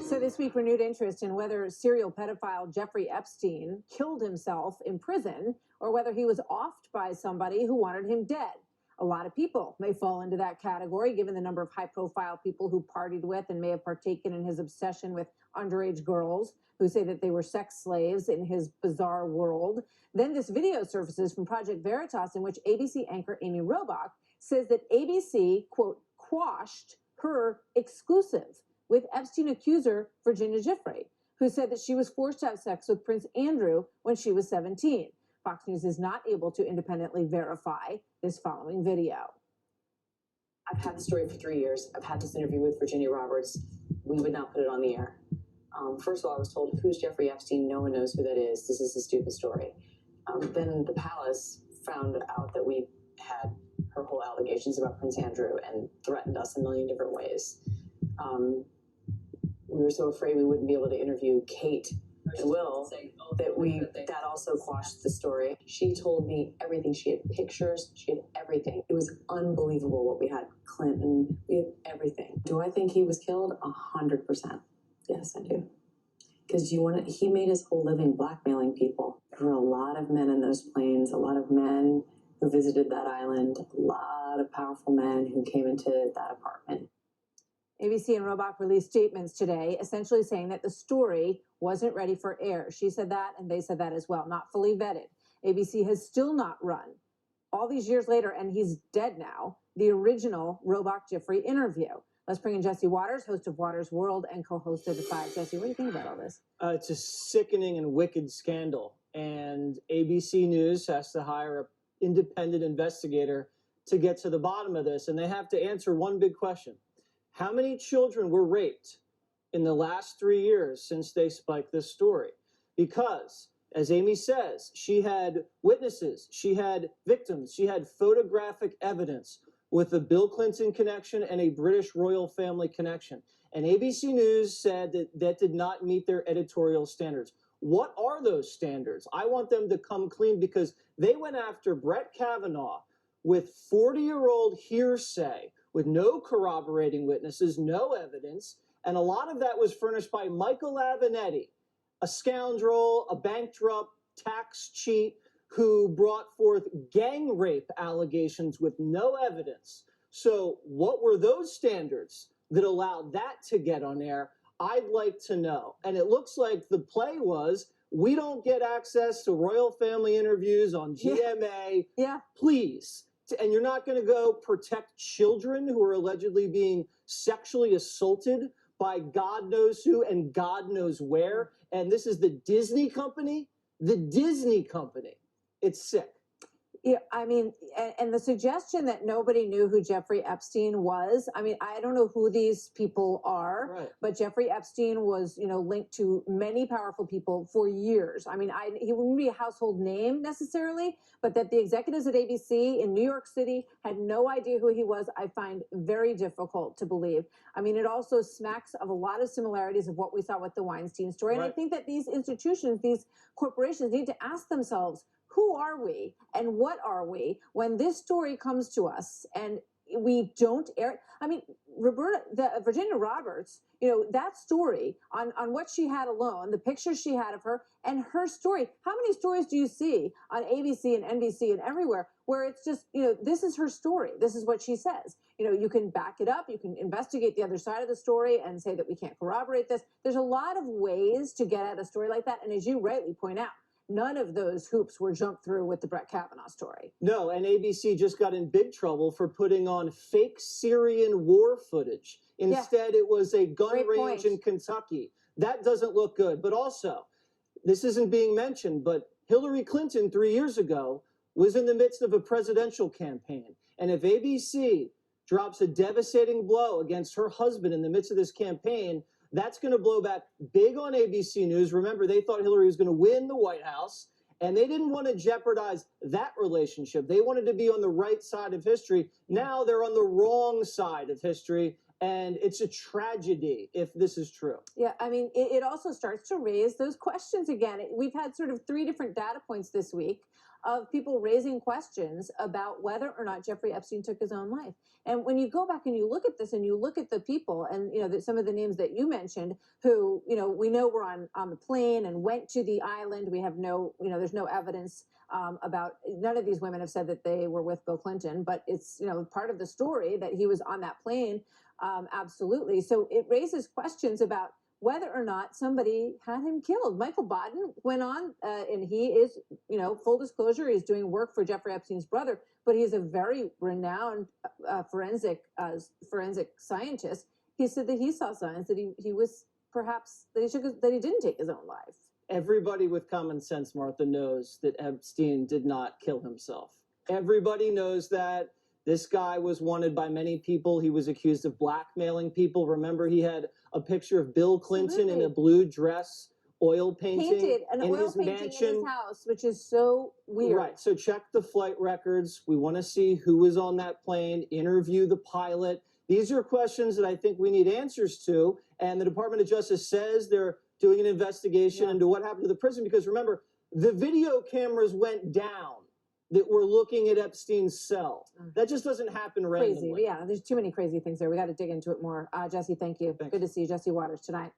So this week, renewed interest in whether serial pedophile Jeffrey Epstein killed himself in prison or whether he was offed by somebody who wanted him dead. A lot of people may fall into that category, given the number of high-profile people who partied with and may have partaken in his obsession with underage girls who say that they were sex slaves in his bizarre world. Then this video surfaces from Project Veritas in which ABC anchor Amy Robach says that ABC, quote, quashed her exclusive with Epstein accuser Virginia Giuffre, who said that she was forced to have sex with Prince Andrew when she was 17. Fox News is not able to independently verify this following video. I've had the story for 3 years. I've had this interview with Virginia Roberts. We would not put it on the air. First of all, I was told, who's Jeffrey Epstein? No one knows who that is. This is a stupid story. Then the palace found out that we had her whole allegations about Prince Andrew and threatened us a million different ways. We were so afraid we wouldn't be able to interview Kate and Will that also quashed the story. She told me everything. She had pictures. She had everything. It was unbelievable what we had. Clinton, we had everything. Do I think he was killed? 100%. Yes, I do. Because he made his whole living blackmailing people. There were a lot of men in those planes, a lot of men who visited that island, a lot of powerful men who came into that apartment. ABC and Robach released statements today, essentially saying that the story wasn't ready for air. She said that, and they said that as well, not fully vetted. ABC has still not run, all these years later, and he's dead now, the original Robach-Giuffre interview. Let's bring in Jesse Waters, host of Waters World and co-host of The Five. Jesse, what do you think about all this? It's a sickening and wicked scandal, and ABC News has to hire an independent investigator to get to the bottom of this, and they have to answer one big question. How many children were raped in the last 3 years since they spiked this story? Because, as Amy says, she had witnesses, she had victims, she had photographic evidence with a Bill Clinton connection and a British royal family connection. And ABC News said that that did not meet their editorial standards. What are those standards? I want them to come clean, because they went after Brett Kavanaugh with 40-year-old hearsay, with no corroborating witnesses, no evidence, and a lot of that was furnished by Michael Avenatti, a scoundrel, a bankrupt tax cheat who brought forth gang rape allegations with no evidence. So what were those standards that allowed that to get on air? I'd like to know. And it looks like the play was, we don't get access to royal family interviews on GMA. Yeah. Please. And you're not going to go protect children who are allegedly being sexually assaulted by God knows who and God knows where. And this is the Disney company? The Disney company. It's sick. Yeah, I mean, and the suggestion that nobody knew who Jeffrey Epstein was, I mean, I don't know who these people are, Right. but Jeffrey Epstein was, linked to many powerful people for years. I mean, he wouldn't be a household name necessarily, but that the executives at ABC in New York City had no idea who he was, I find very difficult to believe. I mean, it also smacks of a lot of similarities of what we saw with the Weinstein story. Right. And I think that these institutions, these corporations need to ask themselves, who are we and what are we when this story comes to us and we don't air it? I mean, Virginia Roberts, that story on what she had alone, the pictures she had of her and her story. How many stories do you see on ABC and NBC and everywhere where it's just, this is her story. This is what she says. You can back it up. You can investigate the other side of the story and say that we can't corroborate this. There's a lot of ways to get at a story like that. And as you rightly point out, none of those hoops were jumped through with the Brett Kavanaugh story. No, and ABC just got in big trouble for putting on fake Syrian war footage. Instead, it was a gun range in Kentucky. That doesn't look good. But also, this isn't being mentioned, but Hillary Clinton 3 years ago was in the midst of a presidential campaign. And if ABC drops a devastating blow against her husband in the midst of this campaign, that's going to blow back big on ABC News. Remember, they thought Hillary was going to win the White House, and they didn't want to jeopardize that relationship. They wanted to be on the right side of history. Now they're on the wrong side of history, And it's a tragedy if this is true. Yeah, I mean, it also starts to raise those questions again. We've had sort of 3 different data points this week of people raising questions about whether or not Jeffrey Epstein took his own life. And when you go back and you look at this and you look at the people and, some of the names that you mentioned who, we know were on the plane and went to the island. We have no, there's no evidence about, none of these women have said that they were with Bill Clinton, but it's, part of the story that he was on that plane. Absolutely. So it raises questions about whether or not somebody had him killed. Michael Baden went on, and he is, full disclosure, he's doing work for Jeffrey Epstein's brother, but he's a very renowned forensic scientist. He said that he saw signs that he was perhaps that he didn't take his own life. Everybody with common sense, Martha, knows that Epstein did not kill himself. Everybody knows that. This guy was wanted by many people. He was accused of blackmailing people. Remember, he had a picture of Bill Clinton in a blue dress, oil painting an in oil his painting mansion. in his house, which is so weird. Right. So check the flight records. We want to see who was on that plane, interview the pilot. These are questions that I think we need answers to. And the Department of Justice says they're doing an investigation into what happened to the prison. Because remember, the video cameras went down that we're looking at Epstein's cell. That just doesn't happen randomly. Crazy. Yeah, there's too many crazy things there. We got to dig into it more. Jesse, thank you. Thanks. Good to see you, Jesse Waters, tonight.